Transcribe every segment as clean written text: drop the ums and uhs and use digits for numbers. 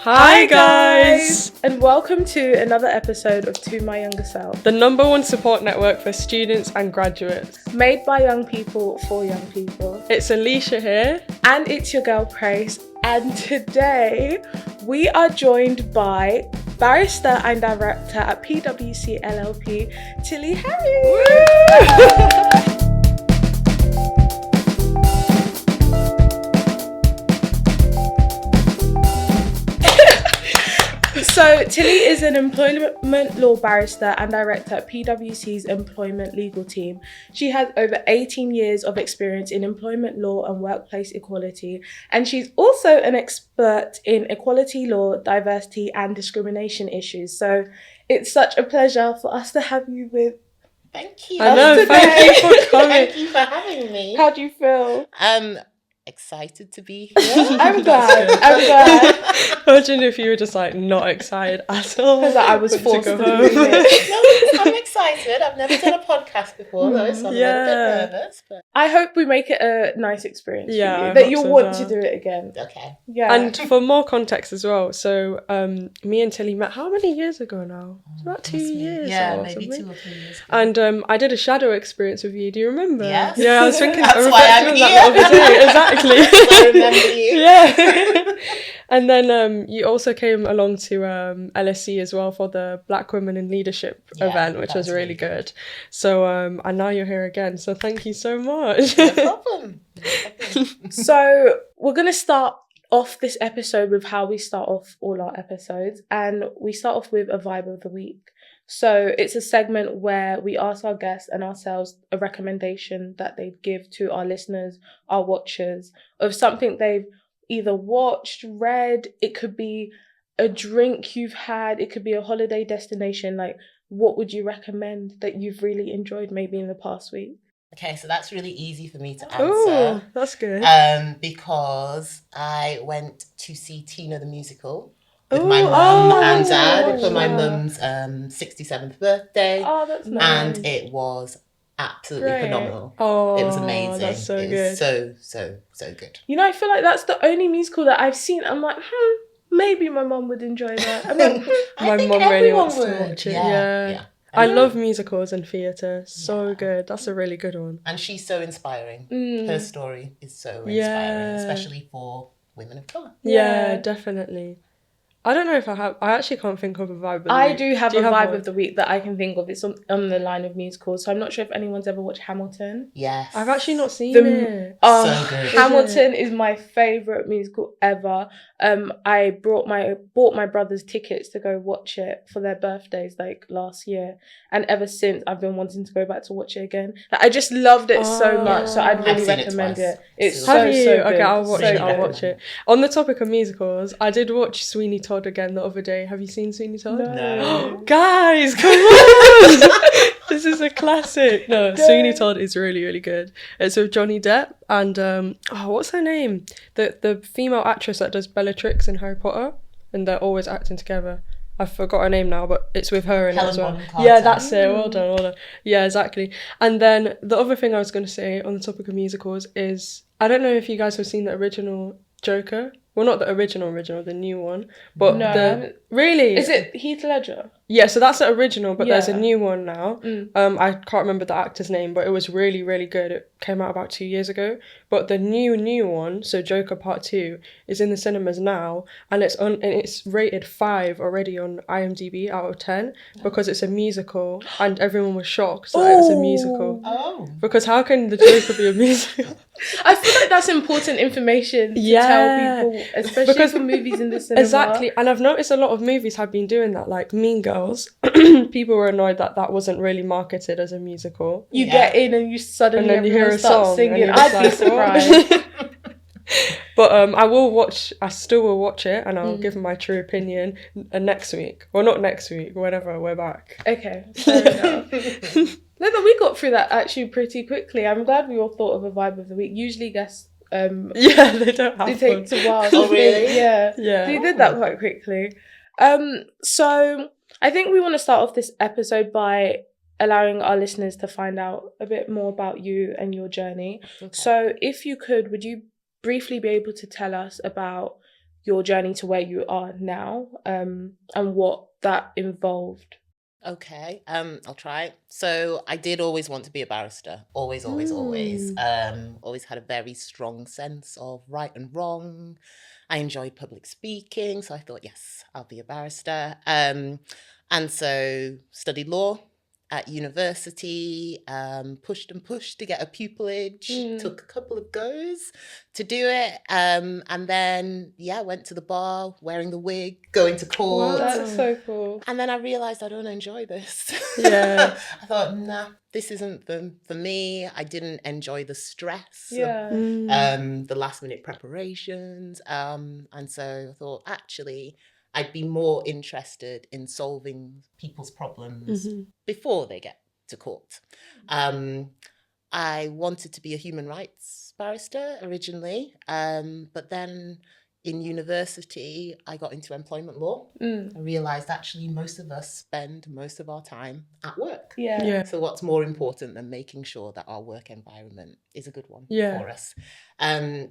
Hi guys! And welcome to another episode of To My Younger Self, the #1 support network for students and graduates. Made by young people for young people. It's Alicia here. And it's your girl Praise. And today we are joined by barrister and director at PwC LLP, Tilly Harries. So, Tilly is an employment law barrister and director at PwC's employment legal team. She has over 18 years of experience in employment law and workplace equality, and she's also an expert in equality law, diversity and discrimination issues. So, it's such a pleasure for us to have you with. Thank you. I know, thank you for coming. Thank you for having me. How do you feel? Excited to be here. I'm glad. Imagine if you were just like not excited at all. Because I was forced to go do home. it. No, I'm excited. I've never done a podcast before though, so I'm a little bit nervous. But I hope we make it a nice experience for Yeah, you, I that hope you'll so want as to well. do it again. okay. Yeah. And for more context as well, so me and Tilly met how many years ago now? It's about 2 years. Yeah, or maybe something. 2 or 3 years ago. And I did a shadow experience with you. Do you remember? Yes. Yeah, I was thinking. That's I why I'm reflected on that the other day. Exactly. I remember you. Yeah. And then you also came along to LSE as well for the Black Women in Leadership event, which was really good. So and now you're here again. So thank you so much. No problem. So we're going to start off this episode with how we start off all our episodes, and we start off with a vibe of the week. So it's a segment where we ask our guests and ourselves a recommendation that they'd give to our listeners, our watchers, of something they've either watched, read. It could be a drink you've had, it could be a holiday destination. Like, what would you recommend that you've really enjoyed maybe in the past week? Okay, so that's really easy for me to Oh, answer. that's good. Because I went to see Tina the musical with my mum and dad for my mum's 67th birthday. Oh, that's nice. And it was absolutely Great. phenomenal. Oh, It was amazing. That's so it good. was so good. You know, I feel like that's the only musical that I've seen. I'm like, maybe my mum would enjoy that. I'm like, My think mum really everyone wants would. to watch it. Yeah. I love musicals and theatre. So good. That's a really good one. And she's so inspiring. Her story is so inspiring, Yeah. especially for women of colour. Yeah, definitely. I don't know if I actually can't think of a vibe of the I week. do have a vibe one? of the week that I can think of. It's on the line of musicals. So I'm not sure if anyone's ever watched Hamilton. Yes. I've actually not seen The- it. So good. Hamilton is my favourite musical ever. I bought my brothers tickets to go watch it for their birthdays like last year, and ever since I've been wanting to go back to watch it again. Like, I just loved it so much, so I'd I've really seen it recommend twice. it. It's Have Have so you? so good. Okay, I'll watch So it. I'll good. watch it. On the topic of musicals, I did watch Sweeney Todd again the other day. Have you seen Sweeney Todd? No. Guys, come on! This is a classic. No, Sweeney Todd is really, really good. It's with Johnny Depp and what's her name? The female actress that does Bellatrix in Harry Potter, and they're always acting together. I forgot her name now, but it's with her in it as well. Helen Bonham Yeah, Carter. that's it. Well done. Yeah, exactly. And then the other thing I was going to say on the topic of musicals is, I don't know if you guys have seen the original Joker. Well, not the original, the new one. But No. Really? Is it Heath Ledger? Yeah, so that's the original, but there's a Yeah. new one now. I can't remember the actor's name, but it was really, really good. It came out about 2 years ago. But the new one, so Joker Part 2, is in the cinemas now, and it's rated 5 already on IMDb out of 10 because it's a musical, and everyone was shocked that it was a musical. Oh. Because how can the Joker be a musical? I feel like that's important information to tell people, especially Because- for movies in the cinema. Exactly, and I've noticed a lot of movies have been doing that, like Mean Girls. People were annoyed that wasn't really marketed as a musical. You Yeah. get in and you suddenly And then you hear everyone a starts song singing. and you're just I'd be like, surprised. But I still will watch it, and I'll give my true opinion next week. Well, not next week, whenever we're back. Okay, fair enough. No, but we got through that actually pretty quickly. I'm glad we all thought of a vibe of the week. Usually guests Yeah, they don't have it takes one. a while. Oh, to really? think. Yeah. Yeah. So you did that quite quickly. So I think we want to start off this episode by allowing our listeners to find out a bit more about you and your journey. Okay. So if you could, would you briefly be able to tell us about your journey to where you are now, and what that involved. Okay, I'll try. So I did always want to be a barrister. Always, always, always. Always had a very strong sense of right and wrong. I enjoyed public speaking, so I thought, yes, I'll be a barrister. And so studied law at university, pushed and pushed to get a pupillage, took a couple of goes to do it. And then, went to the bar, wearing the wig, going to court. Wow, that's so cool. And then I realised I don't enjoy this. Yeah. I thought, nah, this isn't for me. I didn't enjoy the stress. Yeah. The last minute preparations. And so I thought, actually, I'd be more interested in solving people's problems before they get to court. I wanted to be a human rights barrister originally, but then in university, I got into employment law. I realised actually most of us spend most of our time at work. Yeah. So what's more important than making sure that our work environment is a good one for us?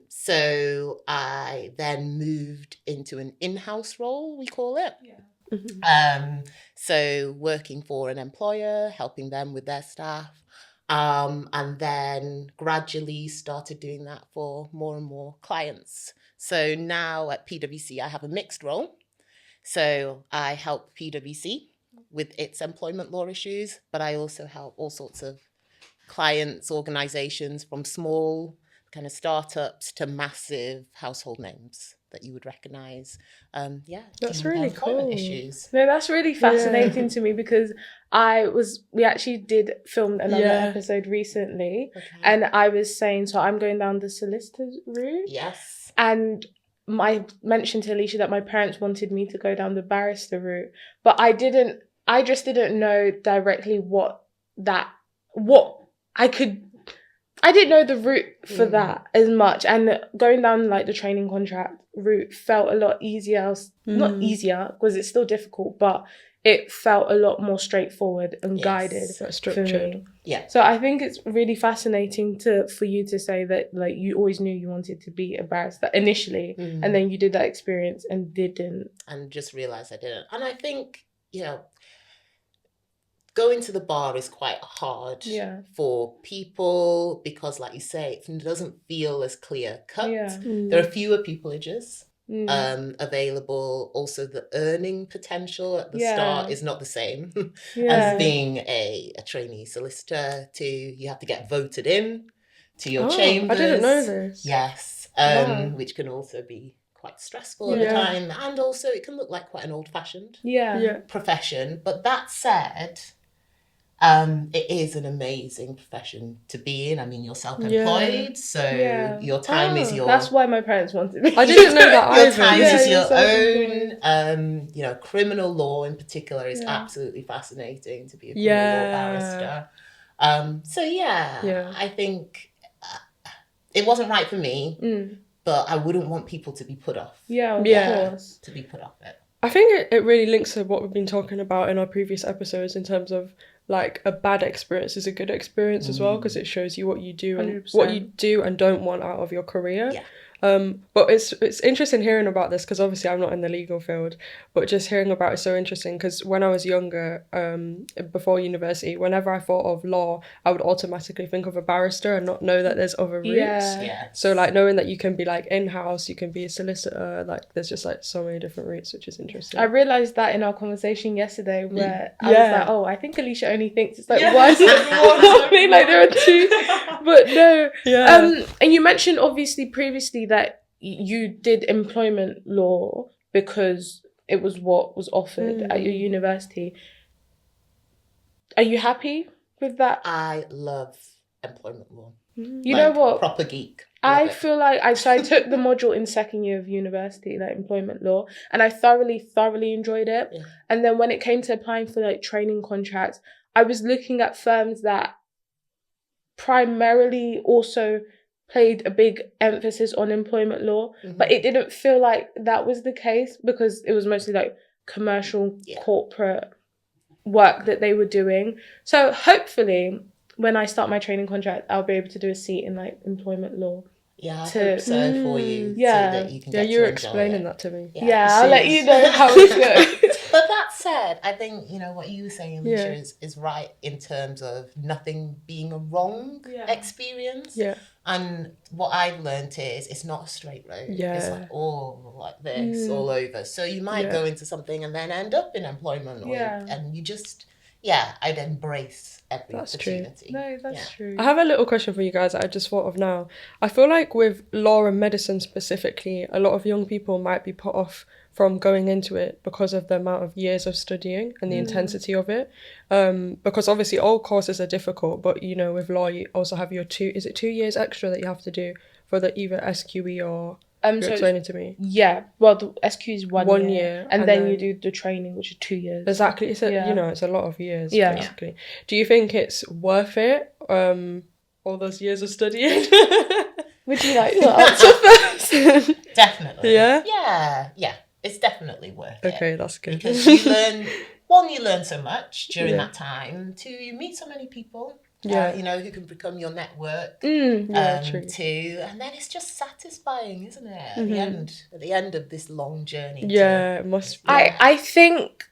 So I then moved into an in-house role, we call it. So working for an employer, helping them with their staff. And then gradually started doing that for more and more clients. So now at PwC, I have a mixed role. So I help PwC with its employment law issues, but I also help all sorts of clients, organizations, from small kind of startups to massive household names that you would recognize. That's really cool. Issues. No, that's really fascinating to me, because we actually did film another episode recently, and I was saying, so I'm going down the solicitor route. Yes. And I mentioned to Alicia that my parents wanted me to go down the barrister route, but I just didn't know directly I didn't know the route for that as much. And going down like the training contract route felt a lot easier. Not easier, because it's still difficult, but it felt a lot more straightforward and guided for me. Yeah. So I think it's really fascinating for you to say that like you always knew you wanted to be a barrister initially, and then you did that experience and didn't. And just realised I didn't. And I think, going to the bar is quite hard for people because, like you say, it doesn't feel as clear cut. There are fewer pupillages available. Also, the earning potential at the start is not the same as being a trainee solicitor. You have to get voted in to your chambers. I didn't know this. Yes, which can also be quite stressful at the time, and also it can look like quite an old-fashioned profession. But that said, it is an amazing profession to be in. I mean, you're self-employed, so your time is your... That's why my parents wanted me. I didn't know that either. Your time is your own. Criminal law in particular is absolutely fascinating to be a criminal law barrister. I think it wasn't right for me, but I wouldn't want people to be put off. Of course. To be put off it. I think it really links to what we've been talking about in our previous episodes in terms of like a bad experience is a good experience as well, because it shows you what you do and 100%. what you do and don't want out of your career. But it's interesting hearing about this, because obviously I'm not in the legal field, but just hearing about it's so interesting, because when I was younger, before university, whenever I thought of law, I would automatically think of a barrister and not know that there's other routes. So like knowing that you can be like in-house, you can be a solicitor, like there's just like so many different routes, which is interesting. I realised that in our conversation yesterday, where I was like, oh, I think Alicia only thinks it's like one. Like there are two, but no. And you mentioned obviously previously that you did employment law because it was what was offered at your university. Are you happy with that? I love employment law. You know what? Proper geek. I feel like I took the module in second year of university, like employment law, and I thoroughly enjoyed it. And then when it came to applying for like training contracts, I was looking at firms that primarily also played a big emphasis on employment law, but it didn't feel like that was the case, because it was mostly like commercial corporate work that they were doing. So hopefully when I start my training contract, I'll be able to do a seat in like employment law. Yeah, I to- hope so for you, yeah. so that you can Yeah, get you were to enjoy explaining it. that to me. Yeah, I'll let you know how it goes. But that said, I think, what you were saying, Alicia, Yeah. is right in terms of nothing being a wrong Yeah. experience. Yeah. And what I've learned is it's not a straight road. It's like Yeah. all like this all over. So you might Yeah. go into something and then end up in employment. And you just, I'd embrace every That's true. opportunity. No, that's true. I have a little question for you guys that I just thought of now. I feel like with law and medicine specifically, a lot of young people might be put off from going into it because of the amount of years of studying and the intensity of it. Because obviously all courses are difficult, but with law you also have your 2 years extra that you have to do for the either SQE or you're so explaining to me. Yeah, well, the SQ is 1 1 year, year, and and then then you do the training, which is 2 years. Exactly. It's Yeah. it's a lot of years, Yeah. basically. Do you think it's worth it? All those years of studying? Would you like to answer first? Definitely. Yeah? Yeah. It's definitely worth it. Okay, that's good. Because you learn so much during Yeah. that time. Two, you meet so many people. Yeah. Who can become your network. Yeah, true. Too, and then it's just satisfying, isn't it? Mm-hmm. At the end of this long journey. Yeah, it must be. I think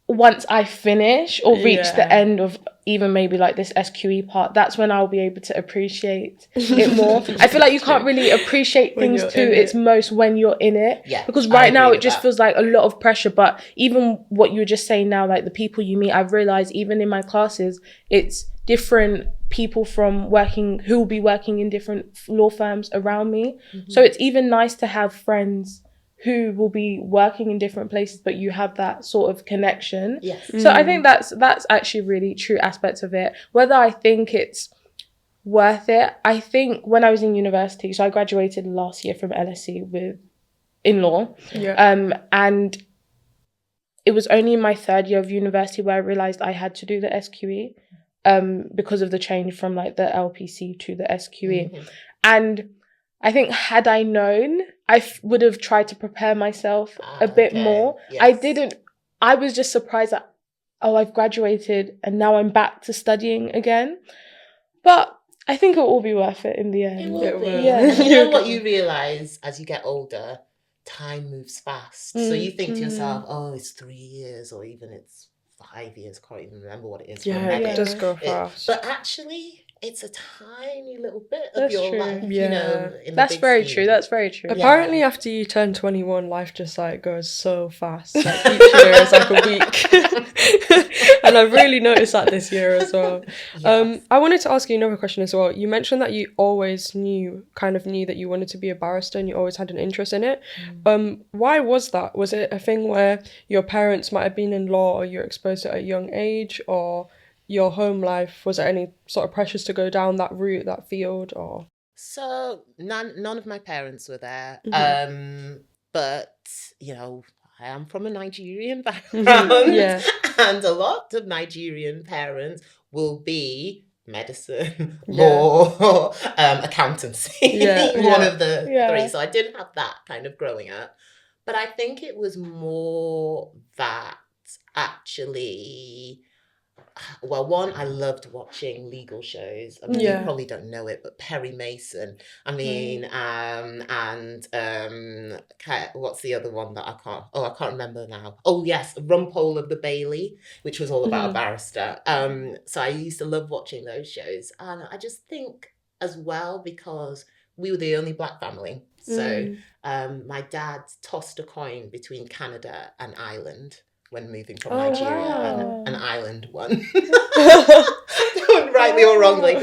once I finish or reach the Yeah. end of even maybe like this SQE part, that's when I'll be able to appreciate it more. I feel like you can't really appreciate When things you're to in its it. most when you're in it. Yeah, Because I right now agree it with just that. feels like a lot of pressure. But even what you were just saying now, like the people you meet, I've realized even in my classes, it's different people who will be working in different law firms around me. So it's even nice to have friends who will be working in different places, but you have that sort of connection. Yes. So I think that's actually really true aspects of it. Whether I think it's worth it, I think when I was in university, so I graduated last year from LSE in law, Yeah. and it was only in my third year of university where I realised I had to do the SQE, because of the change from like the LPC to the SQE. And I think had I known, I would have tried to prepare myself a bit more. Yes. I was just surprised that, I've graduated and now I'm back to studying again. But I think it will all be worth it in the end. It will It be. will. Yeah. And you know what you realise as you get older? Time moves fast. So you think to yourself, it's 3 years or even it's 5 years. I can't even remember what it is. Yeah, for a it medic. does go fast. But actually, it's a tiny little bit of That's your true. life, Yeah. in the That's big very scheme. true. That's very true. Apparently, after you turn 21, life just like goes so fast. Like each year is like a week, and I've really noticed that this year as well. Yes. I wanted to ask you another question as well. You mentioned that you always knew that you wanted to be a barrister, and you always had an interest in it. Why was that? Was it a thing where your parents might have been in law, or you're exposed to it at a young age, or your home life? Was there any sort of pressures to go down that route, that field, or? So none of my parents were there. But I am from a Nigerian background. Yeah. And a lot of Nigerian parents will be medicine, Yeah. law, accountancy. Yeah, One yeah. of the Yeah. three. So I didn't have that kind of growing up. But I think it was more that actually, well, one, I loved watching legal shows. I mean, Yeah. you probably don't know it, but Perry Mason. I mean, what's the other one that I can't remember now. Oh yes, Rumpole of the Bailey, which was all about a barrister. So I used to love watching those shows, and I just think as well because we were the only black family. So my dad tossed a coin between Canada and Ireland when moving from Nigeria, wow. and Ireland won. Don't rightly or wrongly. I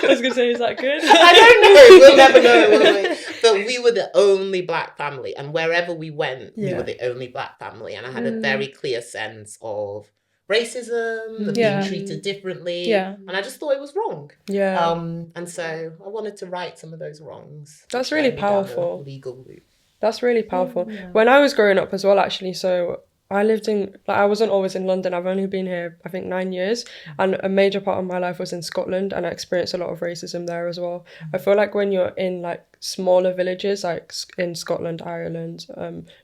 was gonna say, is that good? I don't know. We'll never know, will we? But we were the only black family, and wherever we went, we were the only black family. And I had a very clear sense of racism, of being treated differently. Yeah. And I just thought it was wrong. Yeah. And so I wanted to right some of those wrongs. That's which really led me down the powerful. legal route. That's really powerful. When I was growing up as well, actually, so I lived in, I wasn't always in London. I've only been here, I think, 9 years. And a major part of my life was in Scotland, and I experienced a lot of racism there as well. I feel like when you're in like smaller villages, like in Scotland, Ireland,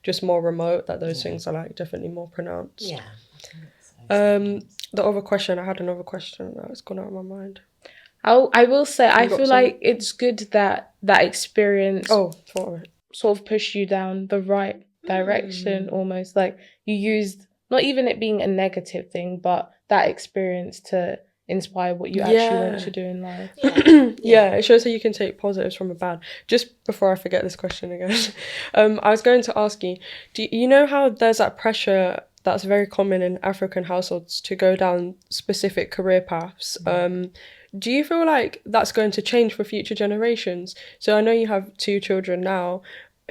just more remote, that those things are like definitely more pronounced. Yeah. The other question, I had another question that's gone out of my mind. I will say, I got feel some? like it's good that that experience Oh, sorry. sort of pushed you down the right direction, almost. Like, you used, not even it being a negative thing, but that experience to inspire what you actually want to do in life. Yeah, it shows how you can take positives from a bad. Just before I forget this question again, I was going to ask you, do you know how there's that pressure that's very common in African households to go down specific career paths? Do you feel like that's going to change for future generations? So I know you have 2 children now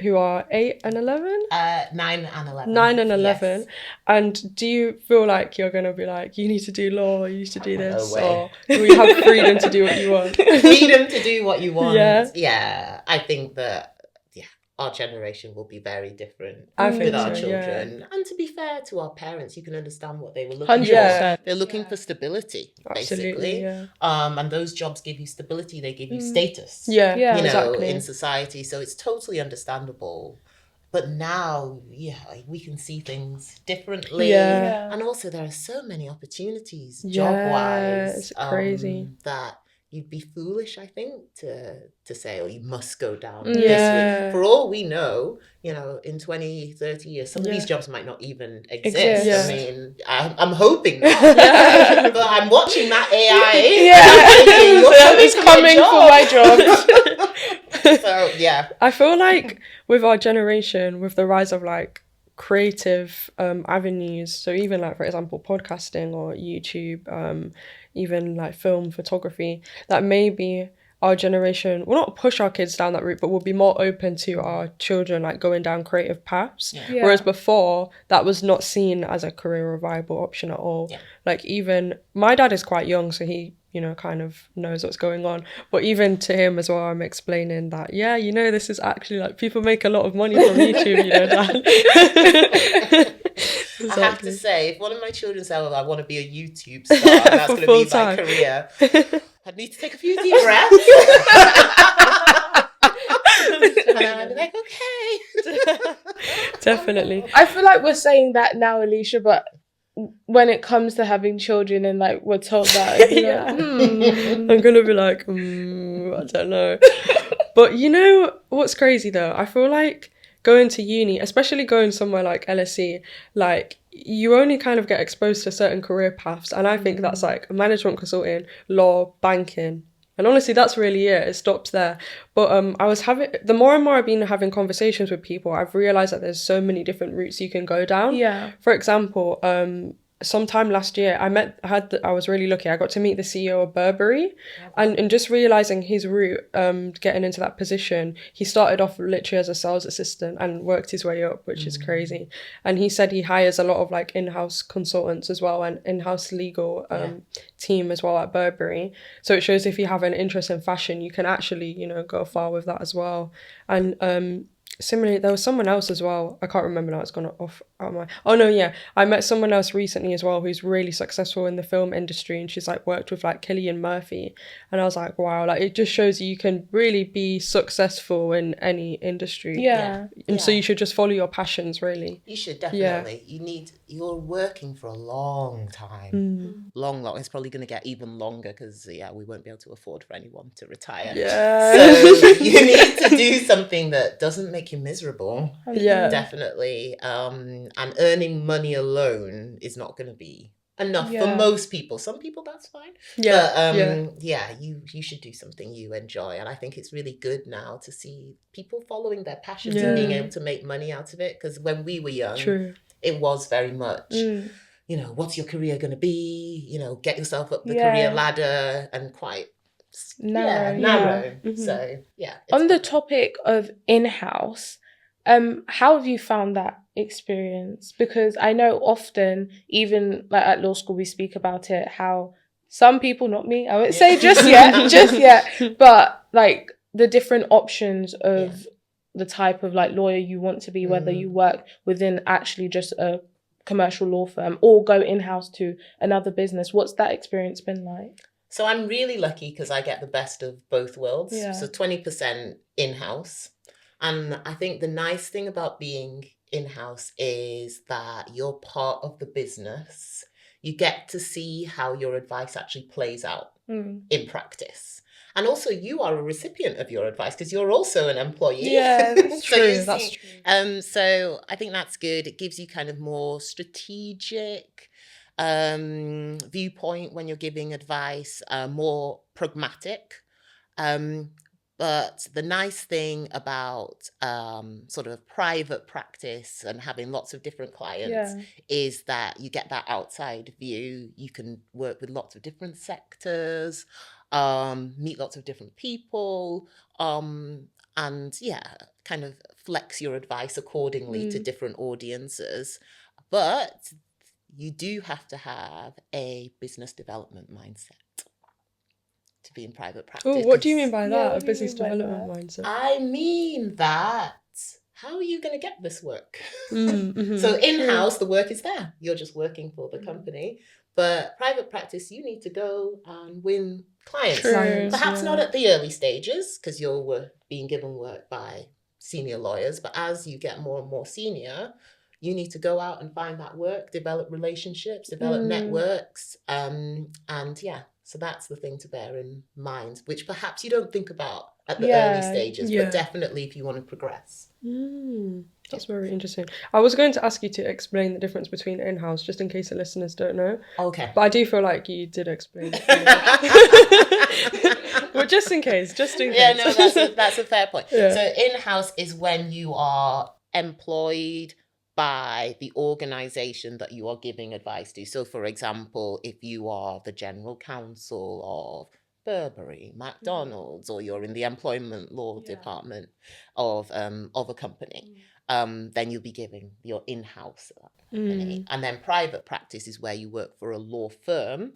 who are 8 and 11? 9 and 11. 9 and 11. Yes. And do you feel like you're going to be like, you need to do law, you need to do this, way. or do we have freedom to do what you want? Freedom to do what you want. Yeah. I think that our generation will be very different I think with our so, children. And to be fair to our parents, you can understand what they were looking 100%. for. They're looking for stability, Absolutely, basically. yeah. And those jobs give you stability, they give you status. Yeah, Yeah. You know, exactly. in society. So it's totally understandable. But now, we can see things differently. Yeah. And also there are so many opportunities, Yeah, job-wise, it's crazy. that you'd be foolish, I think, to say, oh, you must go down Yeah. this way. For all we know, you know, in 20, 30 years, some of these jobs might not even exist. Yeah. I mean, I'm hoping not. But I'm watching that AI. It's coming for my job. So, yeah. I feel like with our generation, with the rise of like creative avenues, so even like, for example, podcasting or YouTube, even like film photography, that maybe our generation will not push our kids down that route, but will be more open to our children like going down creative paths. Yeah. Whereas before, that was not seen as a career or viable option at all. Like, even my dad is quite young, so he, you know, kind of knows what's going on. But even to him as well, I'm explaining that, yeah, you know, this is actually like, people make a lot of money from YouTube, you know, Dad. I have to say, if one of my children said, well, I want to be a YouTube star, that's going to be my career, I'd need to take a few deep breaths. And I'd be like, okay. Definitely. I feel like we're saying that now, Alicia, but when it comes to having children and like we're told that, you know, I'm gonna be like, I don't know. But you know what's crazy though? I feel like going to uni, especially going somewhere like LSE, like, you only kind of get exposed to certain career paths, and I think that's like management consulting, law, banking. And honestly, that's really it. It stops there. But the more and more I've been having conversations with people, I've realised that there's so many different routes you can go down. Yeah. For example, sometime last year, I was really lucky. I got to meet the CEO of Burberry, and just realising his route, getting into that position, he started off literally as a sales assistant and worked his way up, which is crazy. And he said he hires a lot of like in-house consultants as well, and in-house legal team as well at Burberry. So it shows if you have an interest in fashion, you can actually, you know, go far with that as well. And similarly, there was someone else as well. I can't remember now. It's gone off out of my... Oh, no, yeah. I met someone else recently as well who's really successful in the film industry, and she's like worked with like Cillian Murphy. And I was like, wow, like, it just shows you can really be successful in any industry. Yeah. And so you should just follow your passions, really. You should definitely. You're working for a long time. Long. It's probably going to get even longer because, we won't be able to afford for anyone to retire. Yeah. So you need to do something that doesn't make you miserable. Yeah. Definitely. And earning money alone is not going to be enough for most people. Some people, that's fine. But you should do something you enjoy. And I think it's really good now to see people following their passions and being able to make money out of it. Because when we were young, it was very much, you know, what's your career going to be? You know, get yourself up the career ladder, and quite narrow. So, On the topic of in-house, how have you found that experience? Because I know often, even like at law school, we speak about it, how some people, not me, I won't say just yet, but like the different options of the type of like lawyer you want to be, whether you work within actually just a commercial law firm or go in-house to another business. What's that experience been like? So I'm really lucky because I get the best of both worlds. Yeah. So 20% in-house. And I think the nice thing about being in-house is that you're part of the business. You get to see how your advice actually plays out Mm. in practice. And also you are a recipient of your advice because you're also an employee. Yeah, that's So true. you That's see- true. So I think that's good. It gives you kind of more strategic viewpoint when you're giving advice, more pragmatic. But the nice thing about sort of private practice and having lots of different clients Yeah. is that you get that outside view. You can work with lots of different sectors, meet lots of different people, and yeah, kind of flex your advice accordingly to different audiences. But you do have to have a business development mindset to be in private practice. Oh, what do you mean by Yeah, that? what A do you business mean by development that? mindset. I mean that how are you going to get this work? Mm-hmm. So in-house, the work is there. You're just working for the company. But private practice, you need to go and win clients. True. Clients, Perhaps yeah. not at the early stages because you're being given work by senior lawyers. But as you get more and more senior, you need to go out and find that work, develop relationships, develop networks. And yeah, so that's the thing to bear in mind, which perhaps you don't think about at the early stages, Yeah. but definitely if you want to progress. That's very interesting. I was going to ask you to explain the difference between in-house, just in case the listeners don't know. Okay. But I do feel like you did explain it. But just in case. Yeah, no, that's a fair point. Yeah. So in-house is when you are employed by the organization that you are giving advice to. So for example, if you are the general counsel of Burberry, McDonald's, or you're in the employment law department of a company, then you'll be giving your in-house at that company. And then private practice is where you work for a law firm,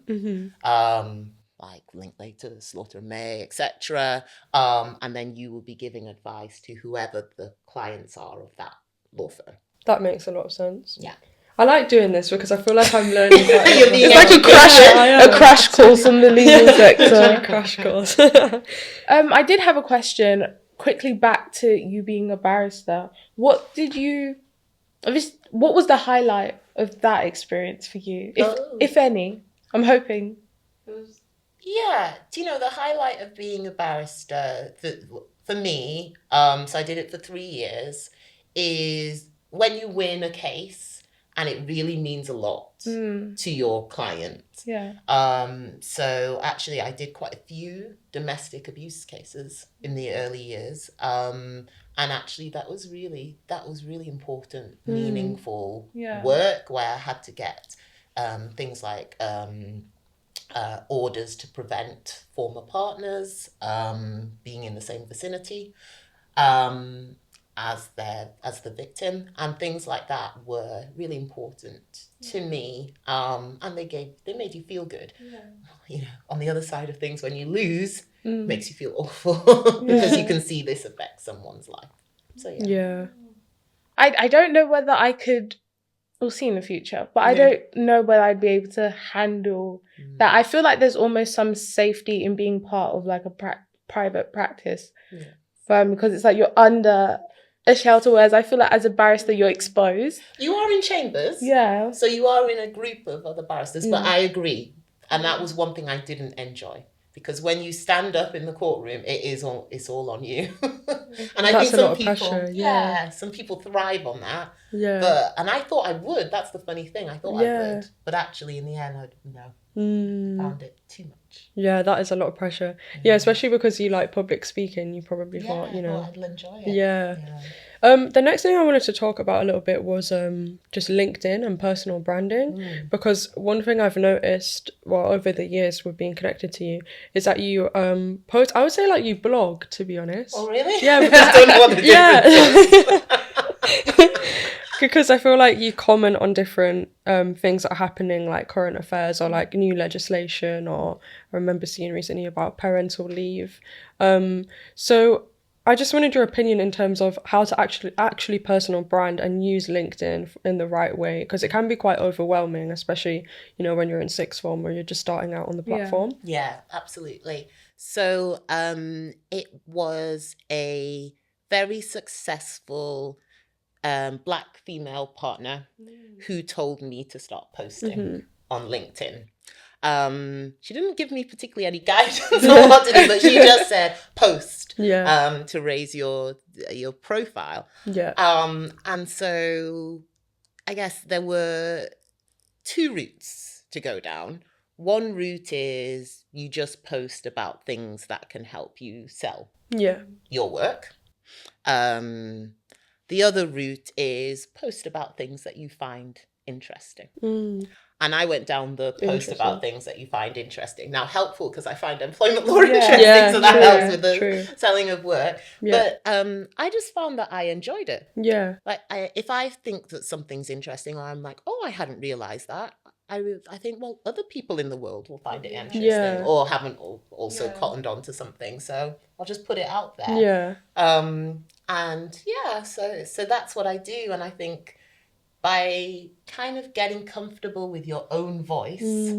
like Linklater, Slaughter and May, etc. And then you will be giving advice to whoever the clients are of that law firm. That makes a lot of sense. Yeah. I like doing this because I feel like I'm learning quite a You're lot. being It's like a crash course on the legal sector. Literally crash course. I did have a question quickly back to you being a barrister. What was the highlight of that experience for you, if any? I'm hoping. Yeah, do you know the highlight of being a barrister for me? So I did it for 3 years. Is when you win a case and it really means a lot to your client. Yeah. So actually, I did quite a few domestic abuse cases in the early years. And actually, that was really important, meaningful work where I had to get things like orders to prevent former partners being in the same vicinity as the victim, and things like that were really important to me. And they made you feel good. You know, on the other side of things, when you lose, makes you feel awful because you can see this affect someone's life. So yeah. I don't know whether I could. We'll see in the future, but I don't know whether I'd be able to handle that. I feel like there's almost some safety in being part of like a private practice, because it's like you're under a shelter, whereas I feel like as a barrister you're exposed. You are in chambers, so you are in a group of other barristers. But I agree, and that was one thing I didn't enjoy, because when you stand up in the courtroom, it's all on you. And I That's think a some lot of people, pressure, some people thrive on that. Yeah. And I thought I would. That's the funny thing. I thought I would, but actually, in the end, I found it too much. Yeah, that is a lot of pressure. Yeah, especially because you like public speaking. You probably thought, I thought I'd enjoy it. Yeah. The next thing I wanted to talk about a little bit was just LinkedIn and personal branding, because one thing I've noticed, well, over the years with being connected to you, is that you post. I would say like you blog, to be honest. Oh really? Yeah, I don't know what the difference is. Because I feel like you comment on different things that are happening, like current affairs or like new legislation, or I remember seeing recently about parental leave. So I just wanted your opinion in terms of how to actually personal brand and use LinkedIn in the right way, because it can be quite overwhelming, especially, you know, when you're in sixth form or you're just starting out on the platform. Yeah, absolutely. So it was a very successful Black female partner who told me to start posting. on LinkedIn. She didn't give me particularly any guidance on what to do, but she just said post to raise your profile. And so I guess there were two routes to go down. One route is you just post about things that can help you sell your work. The other route is post about things that you find interesting. And I went down the post about things that you find interesting. Now, helpful because I find employment law interesting, so that helps with the selling of work. But I just found that I enjoyed it. Like, if I think that something's interesting, or I'm like, oh, I hadn't realised that, I think, well, other people in the world will find it interesting or haven't also cottoned on to something. So I'll just put it out there. So that's what I do. And I think by kind of getting comfortable with your own voice,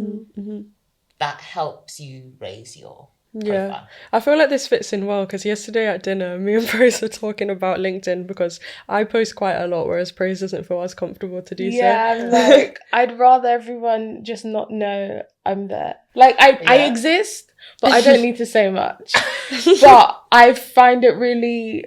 that helps you raise your profile. I feel like this fits in well because yesterday at dinner, me and Praise were talking about LinkedIn because I post quite a lot, whereas Praise doesn't feel as comfortable to do so. Yeah, like, I'd rather everyone just not know I'm there. Like, I exist, but I don't need to say much. But I find it really...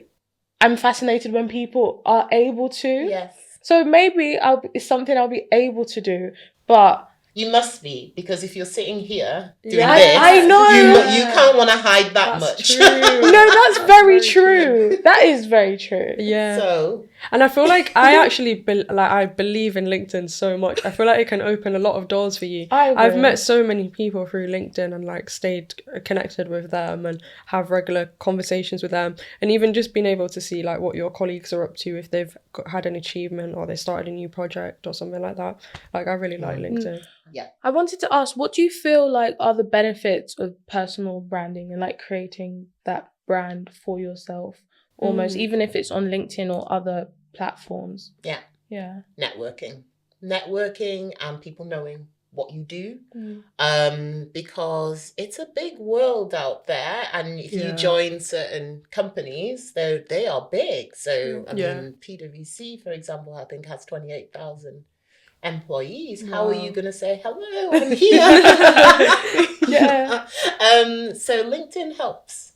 I'm fascinated when people are able to. Yes. So maybe it's something I'll be able to do, but... You must be, because if you're sitting here doing this, I know. You can't want to hide that much. True. No, that's very true. That is very true. So, and I feel like I actually I believe in LinkedIn so much. I feel like it can open a lot of doors for you. I've met so many people through LinkedIn and like stayed connected with them and have regular conversations with them, and even just being able to see like what your colleagues are up to if they've had an achievement or they started a new project or something like that. Like, I really like LinkedIn. Yeah. I wanted to ask, what do you feel like are the benefits of personal branding and like creating that brand for yourself almost, even if it's on LinkedIn or other platforms? Yeah. Networking and people knowing what you do, because it's a big world out there, and if you join certain companies, they are big. So I mean, PwC, for example, I think has 28,000 employees. Wow. How are you going to say hello? I'm here. So LinkedIn helps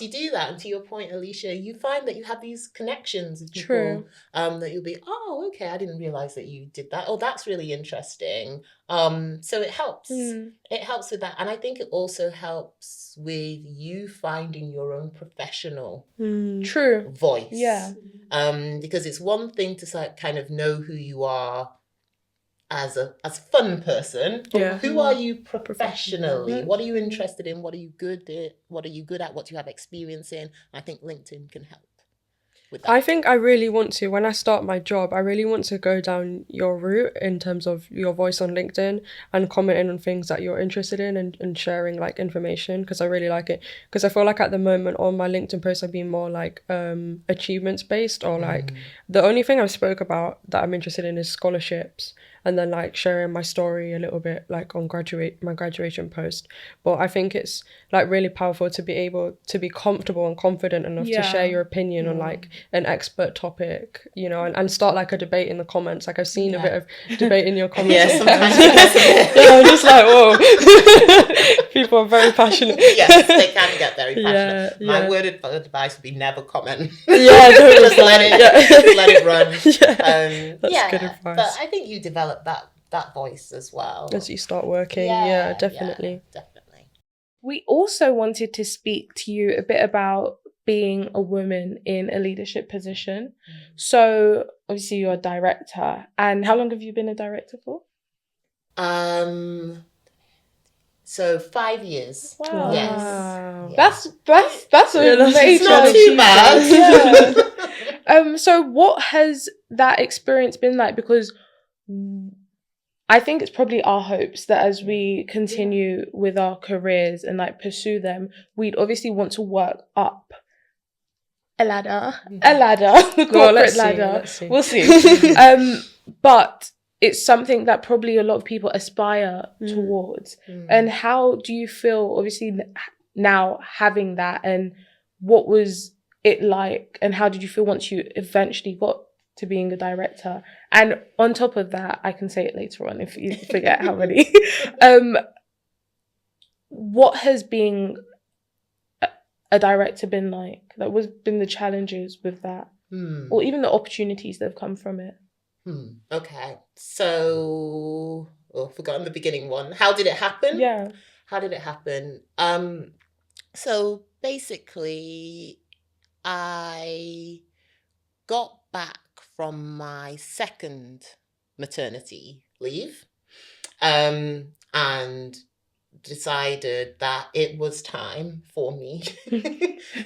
you do that. And to your point, Alicia, you find that you have these connections with people that you'll be, oh, okay, I didn't realize that you did that. Oh, that's really interesting. So it helps. It helps with that. And I think it also helps with you finding your own professional voice. Yeah. Because it's one thing to kind of know who you are as a fun person, but who are you professionally? What are you interested in? What are you good at? What do you have experience in? I think LinkedIn can help with that. I think I really want to, when I start my job, I really want to go down your route in terms of your voice on LinkedIn and commenting on things that you're interested in and sharing like information, because I really like it. Because I feel like at the moment on my LinkedIn posts I've been more like achievements based, or like the only thing I've spoke about that I'm interested in is scholarships, and then like sharing my story a little bit like on my graduation post. But I think it's like really powerful to be able to be comfortable and confident enough to share your opinion on like an expert topic, you know, and start like a debate in the comments. Like I've seen a bit of debate in your comments. I'm just like, whoa. People are very passionate. Yes, they can get very passionate. My word of advice would be never comment. Just let it run. That's good advice. But I think you develop that voice as well as you start working. Definitely. We also wanted to speak to you a bit about being a woman in a leadership position. So obviously you're a director, and how long have you been a director for? So 5 years. Wow. Yes. That's a major. It's not too bad. So what has that experience been like? Because I think it's probably our hopes that as we continue with our careers and like pursue them, we'd obviously want to work up a ladder, the corporate ladder. We'll see. But it's something that probably a lot of people aspire towards. And how do you feel, obviously, now having that, and what was it like, and how did you feel once you eventually got to being a director? And on top of that, I can say it later on if you forget how many. What has being a director been like? That was been the challenges with that, or even the opportunities that have come from it. Okay, so forgotten the beginning one. How did it happen? Yeah. How did it happen? So basically, I got back from my second maternity leave, and decided that it was time for me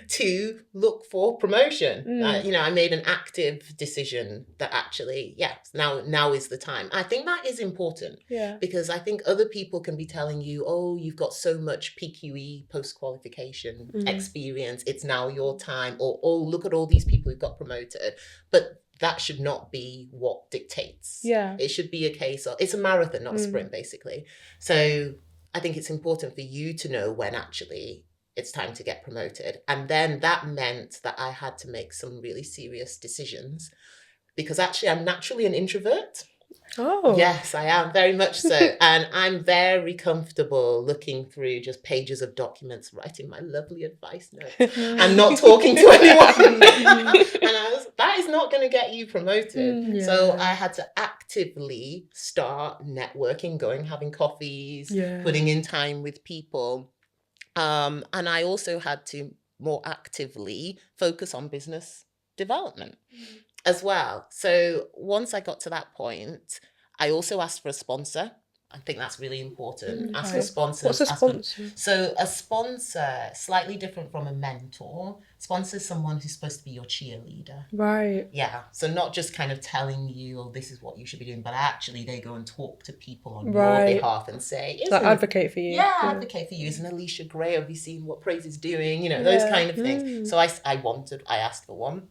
to look for promotion. I made an active decision that actually, now is the time. I think that is important, because I think other people can be telling you, oh, you've got so much PQE, post-qualification experience, it's now your time, or oh, look at all these people who've got promoted. But that should not be what dictates. It should be a case of, it's a marathon, not a sprint, basically. So I think it's important for you to know when actually it's time to get promoted. And then that meant that I had to make some really serious decisions, because actually I'm naturally an introvert. Oh. Yes, I am, very much so. And I'm very comfortable looking through just pages of documents, writing my lovely advice notes and not talking to anyone. And that is not going to get you promoted. So I had to actively start networking, going, having coffees, putting in time with people. And I also had to more actively focus on business development as well. So once I got to that point, I also asked for a sponsor. I think that's really important. Ask for sponsors. What's a sponsor? So a sponsor, slightly different from a mentor. Sponsor is someone who's supposed to be your cheerleader. Right. Yeah. So not just kind of telling you, oh, this is what you should be doing, but actually they go and talk to people on your behalf and say, like advocate for you. Yeah, advocate for you. Isn't Alicia Gray? Have you seen what Praise is doing? Those kind of things. So I asked for one.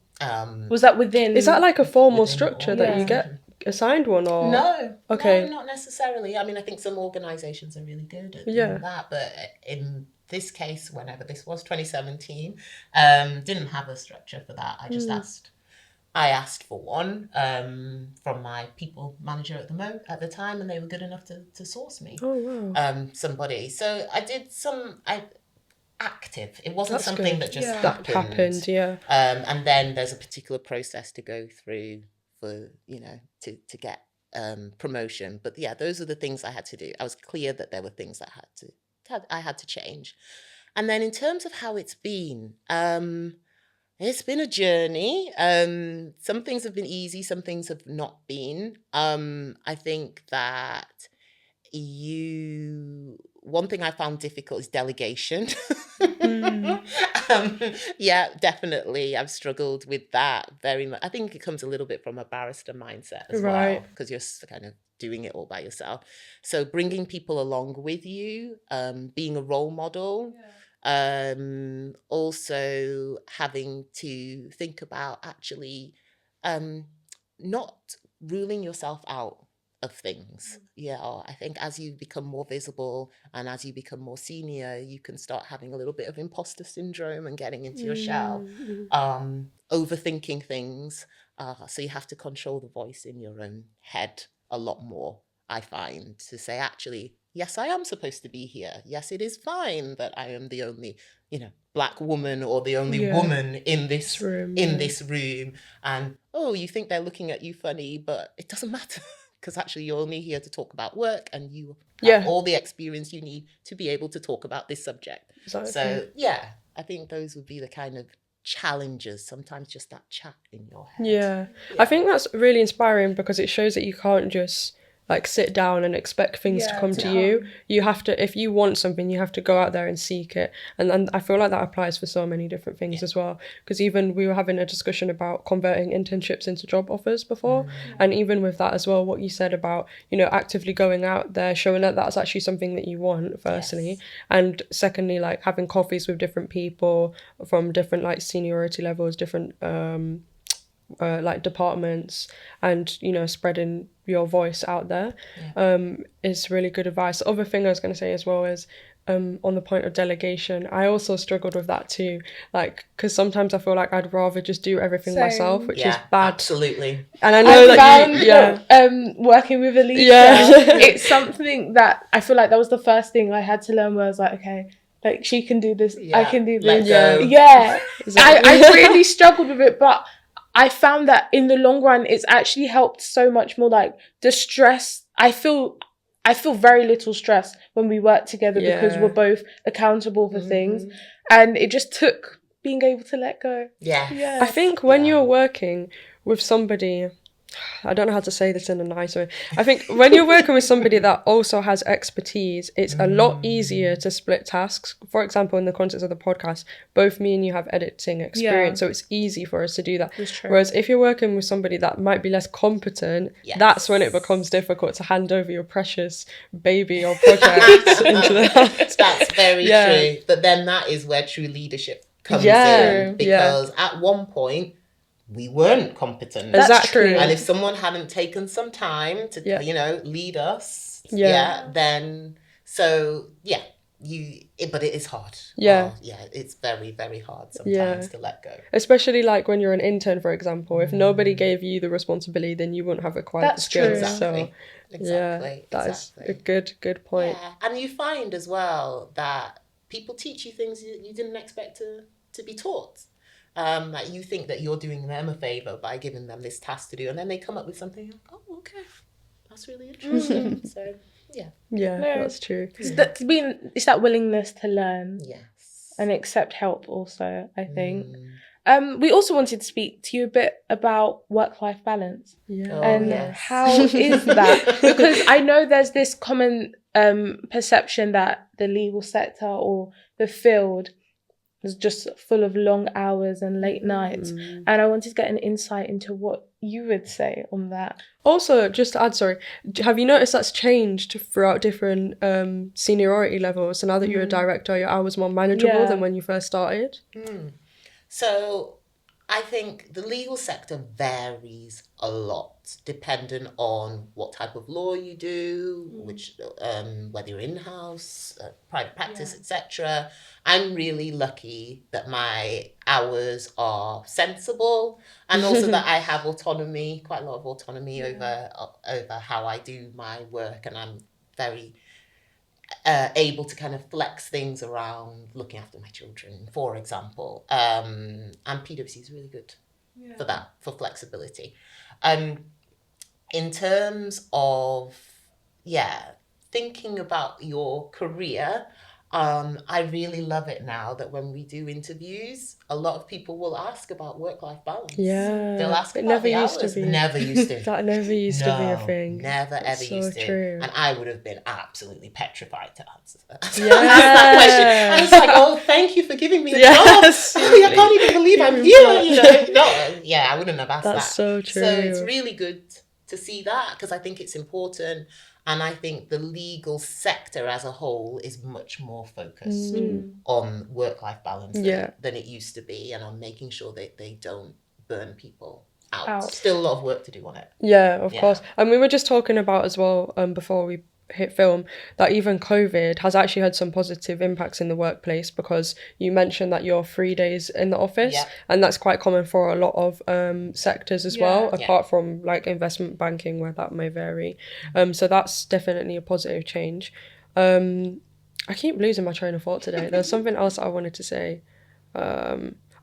Was that within? Is that like a formal structure that you get assigned one, or no? Okay. No, not necessarily. I mean, I think some organisations are really good at doing that, but in this case, whenever this was, 2017, didn't have a structure for that. I just asked. I asked for one from my people manager at the time, and they were good enough to source me. Oh wow. Somebody. So I did active. It wasn't something that just happened. Yeah. And then there's a particular process to go through for to get promotion. But yeah, those are the things I had to do. I was clear that there were things that I had to change. And then in terms of how it's been a journey. Some things have been easy, some things have not been. I think that one thing I found difficult is delegation. Yeah, definitely. I've struggled with that very much. I think it comes a little bit from a barrister mindset as well, because you're kind of doing it all by yourself. So bringing people along with you, being a role model, also having to think about actually not ruling yourself out of things. I think as you become more visible and as you become more senior, you can start having a little bit of imposter syndrome and getting into your shell, overthinking things. So you have to control the voice in your own head a lot more, I find, to say, actually, yes, I am supposed to be here. Yes, it is fine that I am the only, Black woman or the only woman in this room. And, oh, you think they're looking at you funny, but it doesn't matter. Because actually you're only here to talk about work, and you have all the experience you need to be able to talk about this subject. Exactly. So, I think those would be the kind of challenges, sometimes just that chat in your head. Yeah. I think that's really inspiring, because it shows that you can't just sit down and expect things to come to you. You have to, if you want something, you have to go out there and seek it. And I feel like that applies for so many different things as well. Because even we were having a discussion about converting internships into job offers before. And even with that as well, what you said about, actively going out there, showing that that's actually something that you want, firstly. And secondly, having coffees with different people from different seniority levels, different departments, and spreading your voice out there is really good advice. The other thing I was going to say as well is on the point of delegation, I also struggled with that too. Like, because sometimes I feel like I'd rather just do everything Same. myself, which is bad. Absolutely. And I know that working with Alicia, it's something that I feel like that was the first thing I had to learn, where I was like, okay, like she can do this, I can do this. Exactly. I really struggled with it, but I found that in the long run it's actually helped so much more. Like the stress, I feel very little stress when we work together because we're both accountable for things, and it just took being able to let go. Yeah. I think when you're working with somebody, I don't know how to say this in a nice way. I think when you're working with somebody that also has expertise, it's a lot easier to split tasks. For example, in the context of the podcast, both me and you have editing experience, so it's easy for us to do that. Whereas if you're working with somebody that might be less competent, that's when it becomes difficult to hand over your precious baby or project into the house. That's very true. But then that is where true leadership comes in, because at one point we weren't competent. That's true. And if someone hadn't taken some time to, lead us, then but it is hard. It's very, very hard sometimes to let go. Especially like when you're an intern, for example, if nobody gave you the responsibility, then you wouldn't have acquired the skills. Exactly. So that is a good point. Yeah. And you find as well that people teach you things you didn't expect to be taught. That you think that you're doing them a favour by giving them this task to do, and then they come up with something, like, oh, okay, that's really interesting. So, that's true. It's that willingness to learn, and accept help. Also, I think. We also wanted to speak to you a bit about work-life balance, how is that? Because I know there's this common perception that the legal sector or the field is just full of long hours and late nights, and I wanted to get an insight into what you would say on that. Also, just to add, have you noticed that's changed throughout different seniority levels? So now that you're a director, your hours more manageable than when you first started? So I think the legal sector varies a lot depending on what type of law you do, which whether you're in-house, private practice, etc. I'm really lucky that my hours are sensible, and also that I have autonomy, quite a lot of autonomy over how I do my work, and I'm very able to kind of flex things around looking after my children, for example. And PwC is really good for that, for flexibility. In terms of, thinking about your career, I really love it now that when we do interviews, a lot of people will ask about work-life balance. They'll ask about the hours. Never used to. That never used to be a thing. Never ever used to. True. And I would have been absolutely petrified to answer that. That question. I was like, oh, thank you for giving me a job. I can't even believe I'm here. I wouldn't have asked that. That's so true. So it's really good to see that, because I think it's important. And I think the legal sector as a whole is much more focused on work-life balance than it used to be, and on making sure that they don't burn people out. Still a lot of work to do on it. Yeah, of course. And we were just talking about as well, before we hit film, that even COVID has actually had some positive impacts in the workplace, because you mentioned that you're 3 days in the office, and that's quite common for a lot of sectors as well, apart from like investment banking, where that may vary. So that's definitely a positive change. I keep losing my train of thought today. There's something else I wanted to say.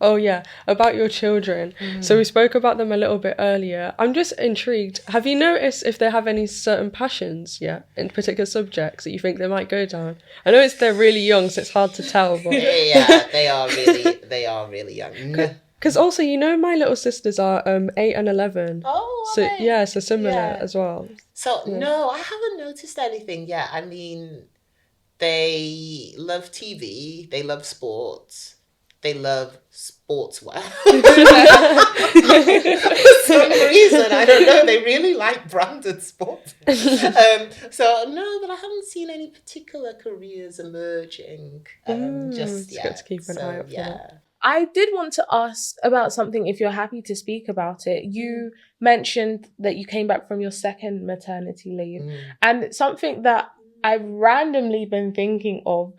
About your children. So we spoke about them a little bit earlier. I'm just intrigued. Have you noticed if they have any certain passions yet in particular subjects that you think they might go down? I know they're really young, so it's hard to tell. But they are really young. Because also, my little sisters are 8 and 11. Oh, so so similar as well. So no, I haven't noticed anything yet. I mean, they love TV. They love sports. They love sportswear. For some reason, I don't know, they really like branded sports. So no, but I haven't seen any particular careers emerging just yet. Got to keep an eye out for that. I did want to ask about something, if you're happy to speak about it. You mentioned that you came back from your second maternity leave, and something that I've randomly been thinking of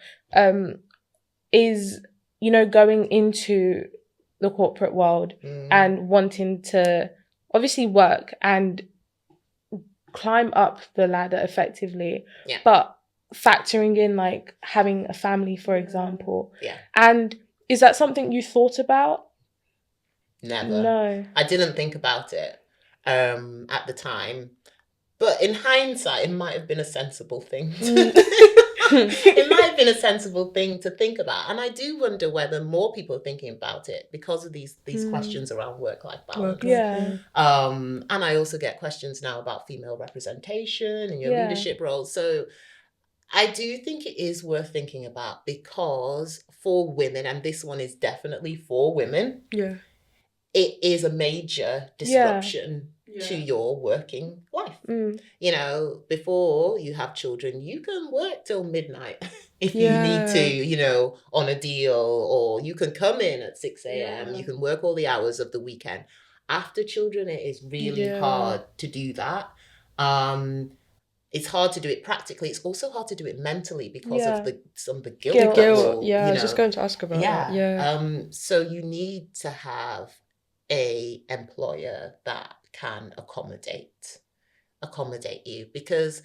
is, you know, going into the corporate world and wanting to obviously work and climb up the ladder effectively, but factoring in like having a family, for example. Yeah. And is that something you thought about? Never. No. I didn't think about it at the time. But in hindsight, it might have been a sensible thing. It might have been a sensible thing to think about. And I do wonder whether more people are thinking about it because of these questions around work-life balance. Yeah. And I also get questions now about female representation and your leadership roles. So I do think it is worth thinking about, because for women, and this one is definitely for women, it is a major disruption to your working life. You know, before you have children, you can work till midnight if you need to, you know, on a deal, or you can come in at 6 a.m. You can work all the hours of the weekend. After children, it is really hard to do that. It's hard to do it practically. It's also hard to do it mentally because of some of the guilt. The guilt, you know, I was just going to ask about that. So you need to have a employer that can accommodate you, because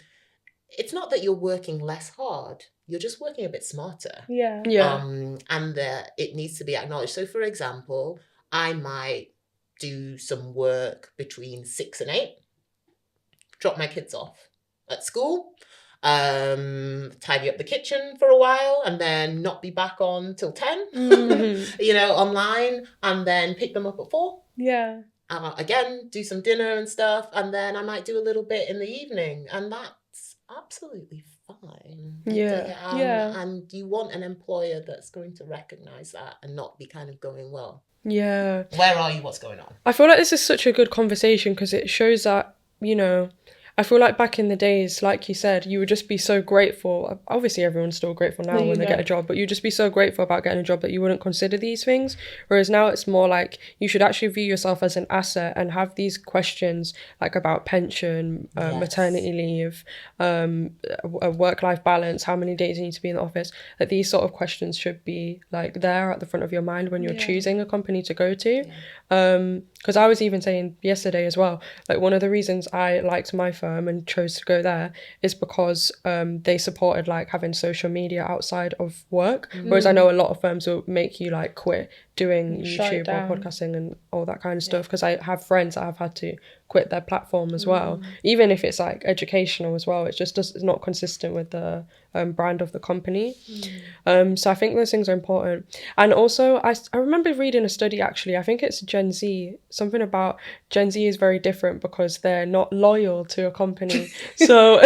it's not that you're working less hard, you're just working a bit smarter. And it needs to be acknowledged. So for example, I might do some work between 6 and 8, drop my kids off at school, tidy up the kitchen for a while, and then not be back on till 10, you know, online, and then pick them up at 4. Again, do some dinner and stuff, and then I might do a little bit in the evening, and that's absolutely fine. And you want an employer that's going to recognize that and not be kind of going, well, where are you? What's going on? I feel like this is such a good conversation because it shows that, you know, I feel like back in the days, like you said, you would just be so grateful. Obviously, everyone's still grateful now when they get a job, but you'd just be so grateful about getting a job that you wouldn't consider these things. Whereas now it's more like you should actually view yourself as an asset and have these questions like about pension, maternity leave, a work-life balance, how many days you need to be in the office. That these sort of questions should be like there at the front of your mind when you're choosing a company to go to. Because I was even saying yesterday as well, like one of the reasons I liked my firm and chose to go there is because they supported like having social media outside of work, whereas I know a lot of firms will make you like quit doing YouTube or podcasting and all that kind of stuff, because I have friends that have had to quit their platform as well, even if it's like educational as well. It's just it's not consistent with the brand of the company. So I think those things are important. And also I remember reading a study, actually, I think it's Gen Z, something about Gen Z is very different because they're not loyal to a company. So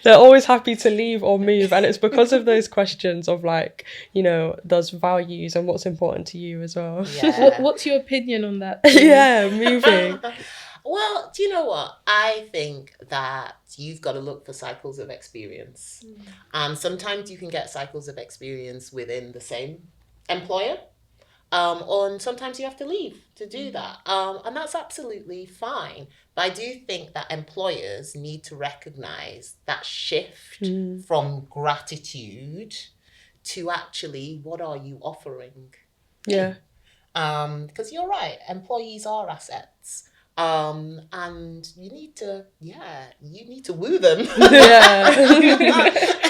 they're always happy to leave or move, and it's because of those questions of like, you know, those values and what's important to you as well. What's your opinion on that? Moving. Well, do you know what? I think that you've got to look for cycles of experience. Sometimes you can get cycles of experience within the same employer. Or sometimes you have to leave to do that. And that's absolutely fine. But I do think that employers need to recognize that shift from gratitude to actually, what are you offering? Because you're right, employees are assets. And you need to woo them.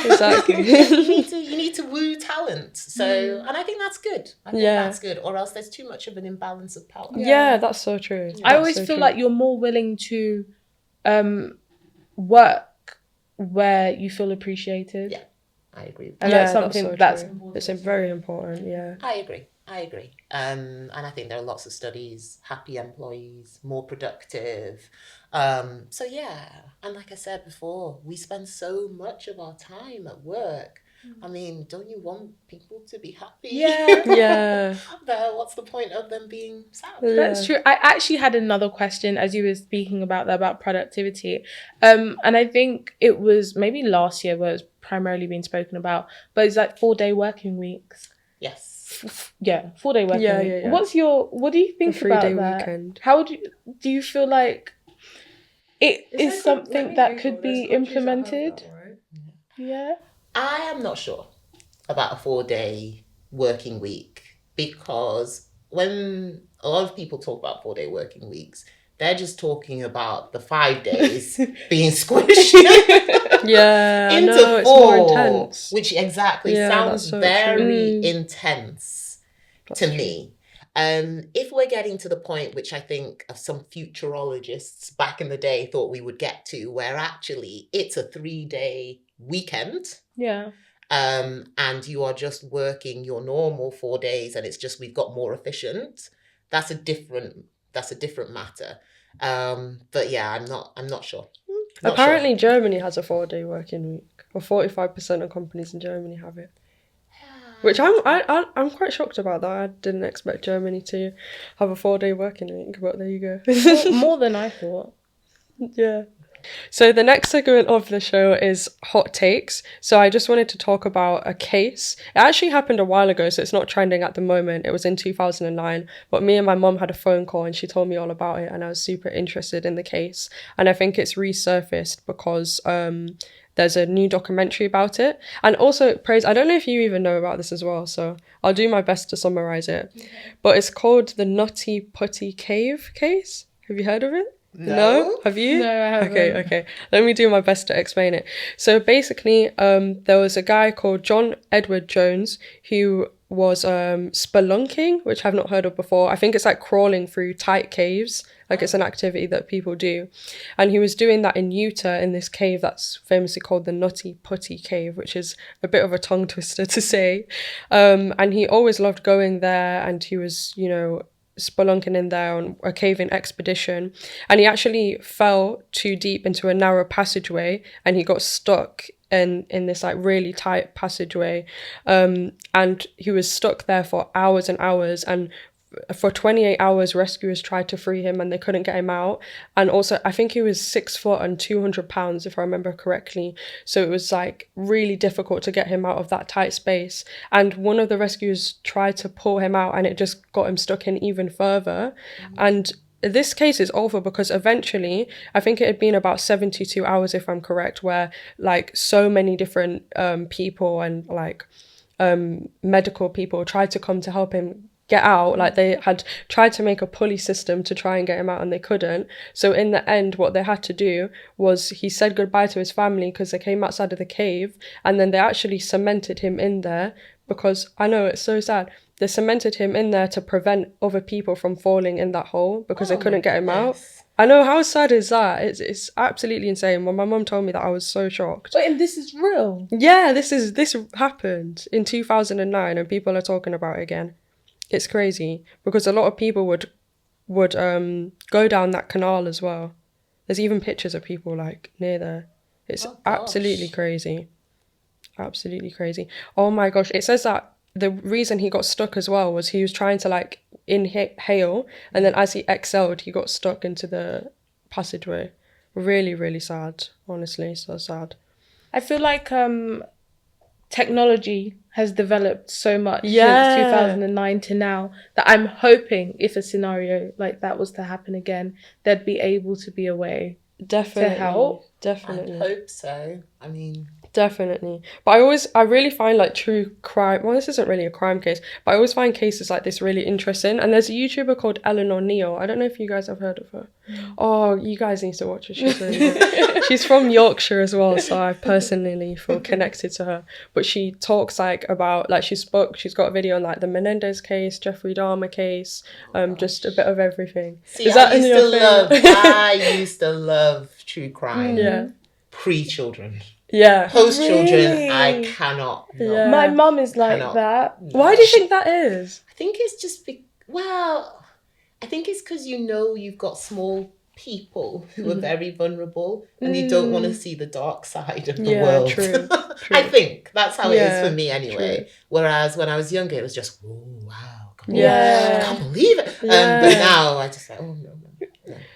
Exactly. you need to woo talent. So, and I think that's good. I think that's good. Or else there's too much of an imbalance of power. That's so true. I always feel like you're more willing to work where you feel appreciated. Yeah, I agree. And that's something that's it's very important. I agree. And I think there are lots of studies, happy employees, more productive. So yeah, and like I said before, we spend so much of our time at work. I mean, don't you want people to be happy? But what's the point of them being sad? That's true. I actually had another question as you were speaking about that, about productivity. And I think it was maybe last year where it was primarily being spoken about, but it's like 4-day working weeks. Yes. 4-day working week. What do you think about that? Weekend. How do you feel like it is something that could be implemented? Yeah. I am not sure about a 4-day working week, because when a lot of people talk about 4-day working weeks, they're just talking about the 5 days being squished Yeah, into no, it's more 4, intense. which exactly Yeah, that's sounds so very true. intense That's to true. me. If we're getting to the point, which I think some futurologists back in the day thought we would get to, where actually it's a 3-day weekend, Yeah. and you are just working your normal 4 days, and it's just we've got more efficient, that's a different matter. But yeah, I'm not sure. Not sure. Apparently, Germany has a 4-day working week, or 45% of companies in Germany have it. Which I'm quite shocked about that. I didn't expect Germany to have a 4-day working week, but there you go. More than I thought. Yeah. So the next segment of the show is hot takes. So I just wanted to talk about a case. It actually happened a while ago, so it's not trending at the moment. It was in 2009, but me and my mum had a phone call and she told me all about it, and I was super interested in the case. And I think it's resurfaced because there's a new documentary about it. And also, Praise, I don't know if you even know about this as well, so I'll do my best to summarize it. Okay. But it's called the Nutty Putty Cave case. Have you heard of it? No? Have you? No, I haven't. Okay. Let me do my best to explain it. So basically, there was a guy called John Edward Jones who was spelunking, which I've not heard of before. I think it's like crawling through tight caves. Like it's an activity that people do. And he was doing that in Utah in this cave that's famously called the Nutty Putty Cave, which is a bit of a tongue twister to say. And he always loved going there, and he was, spelunking in there on a caving expedition, and he actually fell too deep into a narrow passageway and he got stuck in this like really tight passageway, and he was stuck there for hours and hours, and for 28 hours rescuers tried to free him and they couldn't get him out. And also I think he was 6 foot and 200 pounds if I remember correctly, so it was like really difficult to get him out of that tight space. And one of the rescuers tried to pull him out and it just got him stuck in even further. And this case is over because eventually, I think it had been about 72 hours if I'm correct, where like so many different people and like medical people tried to come to help him get out. Like they had tried to make a pulley system to try and get him out and they couldn't. So in the end, what they had to do was he said goodbye to his family because they came outside of the cave, and then they actually cemented him in there because, I know it's so sad, they cemented him in there to prevent other people from falling in that hole because they couldn't get him out. I know, how sad is that? It's absolutely insane. When my mum told me that, I was so shocked. Wait, and this is real? Yeah, this happened in 2009 and people are talking about it again. It's crazy because a lot of people would go down that canal as well. There's even pictures of people like near there. It's absolutely crazy. Absolutely crazy. Oh my gosh. It says that the reason he got stuck as well was he was trying to like inhale, and then as he exhaled, he got stuck into the passageway. Really, really sad. Honestly, so sad. I feel like technology has developed so much since 2009 to now that I'm hoping if a scenario like that was to happen again, there'd be able to be a way to help. Definitely. I hope so. I mean, definitely. But I really find like true crime, well, this isn't really a crime case, but I always find cases like this really interesting. And there's a YouTuber called Eleanor Neal. I don't know if you guys have heard of her. Oh, you guys need to watch her. She's really good. She's from Yorkshire as well, so I personally feel connected to her. But she talks like about, like she's got a video on like the Menendez case, Jeffrey Dahmer case, just a bit of everything. See, I used to love true crime. Yeah. Pre-children. Yeah. Post-children, I cannot. Yeah. My mum is like that. No. Why do you think that is? I think it's just I think it's because you've got small people who are very vulnerable and you don't want to see the dark side of the world. True. I think that's how it is for me anyway. True. Whereas when I was younger, it was just, oh, wow. I can't believe it. But now I just like, oh, no.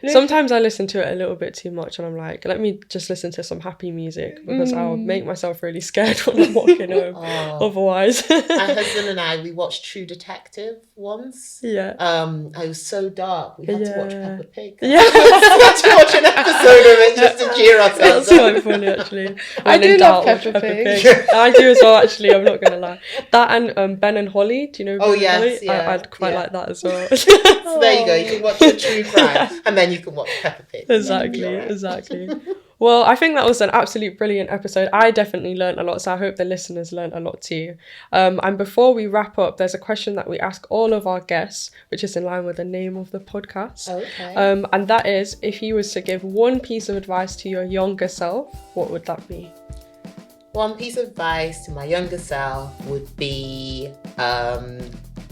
Sometimes I listen to it a little bit too much and I'm like, let me just listen to some happy music because I'll make myself really scared when I'm walking home. Otherwise. My husband and I, we watched True Detective once. Yeah. It was so dark. We had to watch Peppa Pig. Yeah. We had to watch an episode of it just to cheer ourselves That's quite funny, actually. I do love Peppa Pig. I do as well, actually. I'm not going to lie. That and Ben and Holly. Do you know Ben and Holly? Yeah. I'd quite like that as well. So there you go. You can watch a true crime and then you can watch Peppa Pig. Exactly. Well, I think that was an absolute brilliant episode. I definitely learned a lot, so I hope the listeners learned a lot too. And before we wrap up, there's a question that we ask all of our guests, which is in line with the name of the podcast. Okay. And that is, if you was to give one piece of advice to your younger self, what would that be? One piece of advice to my younger self would be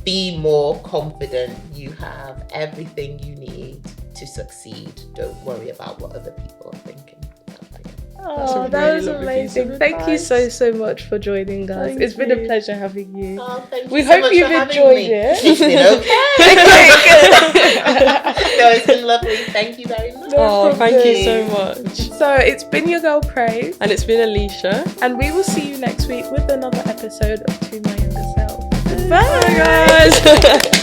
more confident. You have everything you need to succeed. Don't worry about what other people are thinking. Oh, that was amazing. Thank you so much for joining us. It's been a pleasure having you. Oh, thank you we so hope much you've for having enjoyed me. it. It's been okay. No, it's been lovely. Thank you very much. Thank you so much. So it's been your girl Praise. And it's been Alicia. And we will see you next week with another episode of To My Younger Self. Bye guys.